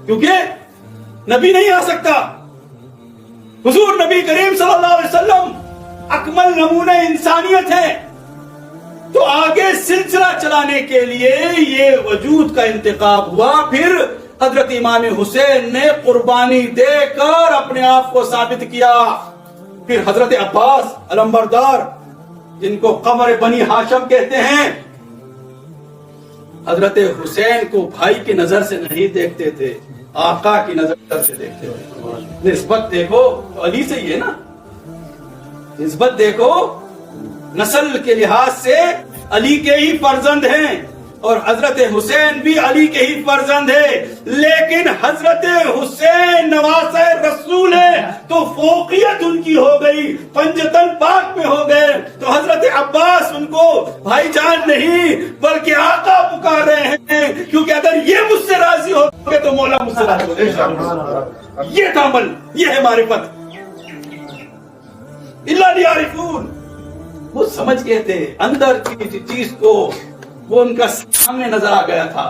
کیونکہ نبی نہیں آ سکتا. حضور نبی کریم صلی اللہ علیہ وسلم اکمل نمونہ انسانیت ہے. تو آگے سلسلہ چلانے کے لیے یہ وجود کا انتخاب ہوا. پھر حضرت امام حسین نے قربانی دے کر اپنے آپ کو ثابت کیا. پھر حضرت عباس علمبردار جن کو قمر بنی ہاشم کہتے ہیں، حضرت حسین کو بھائی کی نظر سے نہیں دیکھتے تھے، آقا کی نظر سے دیکھتے تھے. نسبت دیکھو تو علی سے ہی ہے نا، نسبت دیکھو نسل کے لحاظ سے علی کے ہی فرزند ہیں، اور حضرت حسین بھی علی کے ہی فرزند ہے. لیکن حضرت حسین نواسہ رسول ہے تو فوقیت ان کی ہو گئی، پنجتن پاک میں ہو گئے. تو حضرت عباس ان کو بھائی جان نہیں بلکہ آقا پکار رہے ہیں، کیونکہ اگر یہ مجھ سے راضی ہو گے تو مولا مجھ سے راضی ہو گے. یہ تعامل، یہ ہے معرفت. اللہ لیعرفون، وہ سمجھ گئے تھے اندر کی چیز کو، وہ ان کا سامنے نظر آ گیا تھا.